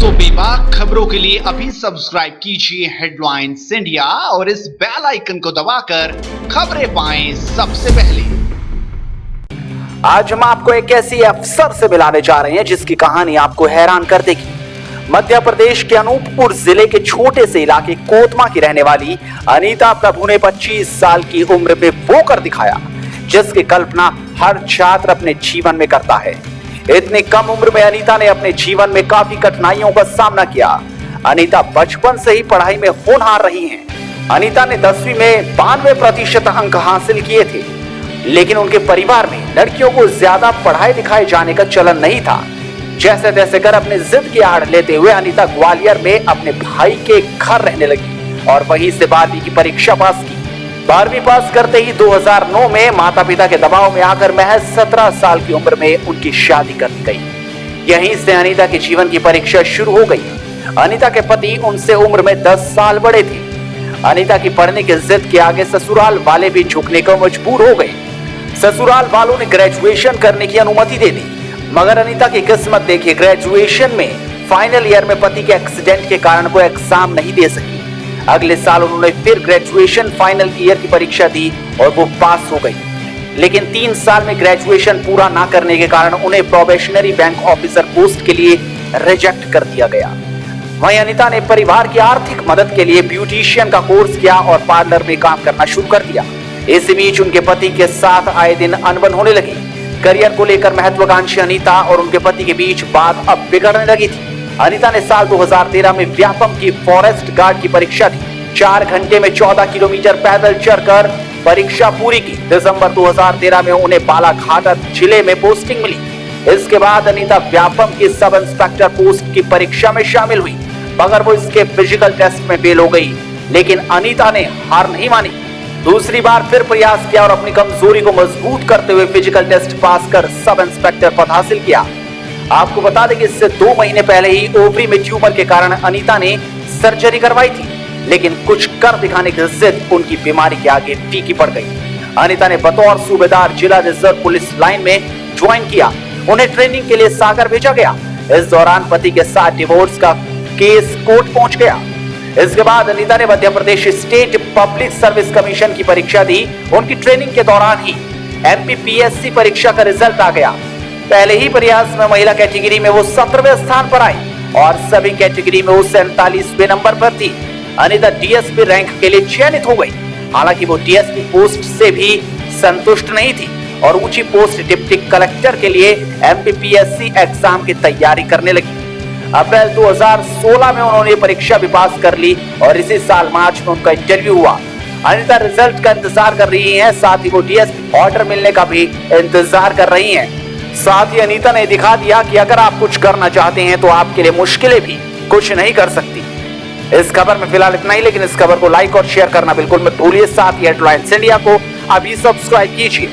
तो बेबाक खबरों के लिए अभी सब्सक्राइब कीजिए हेडलाइंस इंडिया और इस बेल आइकन को दबाकर खबरें पाएं सबसे पहले। आज हम आपको एक ऐसी अफसर से मिलाने जा रहे हैं जिसकी कहानी आपको हैरान कर देगी। मध्य प्रदेश के अनूपपुर जिले के छोटे से इलाके कोतमा की रहने वाली अनीता प्रभु ने 25 साल की उम्र में वो कर दिखाया जिसकी कल्पना हर छात्र अपने जीवन में करता है। इतनी कम उम्र में अनीता ने अपने जीवन में काफी कठिनाइयों का सामना किया। अनीता बचपन से ही पढ़ाई में होनहार रही हैं। अनीता ने 10वीं में 92% अंक हासिल किए थे, लेकिन उनके परिवार में लड़कियों को ज्यादा पढ़ाई लिखाए जाने का चलन नहीं था। जैसे तैसे कर अपने जिद की आड़ लेते हुए अनीता ग्वालियर में अपने भाई के घर रहने लगी और वहीं से 12वीं की परीक्षा पास की। 12वीं पास करते ही 2009 में माता पिता के दबाव में आकर महज 17 साल की उम्र में उनकी शादी कर दी गई। यहीं से अनीता के जीवन की परीक्षा शुरू हो गई। अनीता के पति उनसे उम्र में 10 साल बड़े थे। अनीता की पढ़ने की जिद के आगे ससुराल वाले भी झुकने को मजबूर हो गए। ससुराल वालों ने ग्रेजुएशन करने की अनुमति दे दी, मगर अनीता की किस्मत देखिए, ग्रेजुएशन में फाइनल ईयर में पति के एक्सीडेंट के कारण वो एग्जाम नहीं दे सकी। अगले साल उन्होंने फिर ग्रेजुएशन फाइनल ईयर की परीक्षा दी और वो पास हो गई, लेकिन 3 साल में ग्रेजुएशन पूरा ना करने के कारण उन्हें प्रोबेशनरी बैंक ऑफिसर पोस्ट के लिए रिजेक्ट कर दिया गया। वहीं अनीता ने परिवार की आर्थिक मदद के लिए ब्यूटिशियन का कोर्स किया और पार्लर में काम करना शुरू कर दिया। इस बीच उनके पति के साथ आए दिन अनबन होने लगी। करियर को लेकर महत्वाकांक्षी अनीता और उनके पति के बीच बात अब बिगड़ने लगी थी। अनीता ने साल 2013 में व्यापम की फॉरेस्ट गार्ड की परीक्षा दी। 4 घंटे में 14 किलोमीटर पैदल चढ़कर परीक्षा पूरी की। दिसंबर 2013 में उन्हें बालाघाट जिले में पोस्टिंग मिली। इसके बाद अनीता व्यापम की सब इंस्पेक्टर पोस्ट की परीक्षा में शामिल हुई, मगर वो इसके फिजिकल टेस्ट में फेल हो गई। लेकिन अनीता ने हार नहीं मानी। दूसरी बार फिर प्रयास किया और अपनी कमजोरी को मजबूत करते हुए फिजिकल टेस्ट पास कर सब इंस्पेक्टर पद हासिल किया। आपको बता दें कि इससे 2 महीने पहले ही ओवरी में ट्यूमर के कारण अनीता ने सर्जरी करवाई थी, लेकिन कुछ कर दिखाने की जिद उनकी बीमारी के आगे फीकी पड़ गई। अनीता ने बतौर सूबेदार जिला रिजर्व पुलिस लाइन में ज्वाइन किया। उन्हें ट्रेनिंग के लिए सागर भेजा गया। इस दौरान पति के साथ डिवोर्स का केस कोर्ट पहुंच गया। इसके बाद अनीता ने Madhya Pradesh state public service commission की परीक्षा दी। उनकी ट्रेनिंग के दौरान ही एमपीपीएससी परीक्षा का रिजल्ट आ गया। पहले ही प्रयास में महिला कैटेगरी में वो 17वें स्थान पर आई और सभी कैटेगरी में वो 47वें नंबर पर थी। अनीता डीएसपी रैंक के लिए चयनित हो गई। हालांकि वो डीएसपी पोस्ट से भी संतुष्ट नहीं थी और ऊंची पोस्ट डिप्टी कलेक्टर के लिए एमपीपीएससी एग्जाम की तैयारी करने लगी। अप्रैल 2016 में उन्होंने परीक्षा भी पास कर ली और इसी साल मार्च में उनका इंटरव्यू हुआ। अनीता रिजल्ट का इंतजार कर रही हैं, साथ ही वो डीएसपी ऑर्डर मिलने का भी इंतजार कर रही हैं। साथ ही अनीता ने दिखा दिया कि अगर आप कुछ करना चाहते हैं तो आपके लिए मुश्किलें भी कुछ नहीं कर सकती। इस खबर में फिलहाल इतना ही, लेकिन इस खबर को लाइक और शेयर करना बिल्कुल मत भूलिए। साथ ही हेडलाइंस इंडिया को अभी सब्सक्राइब कीजिए।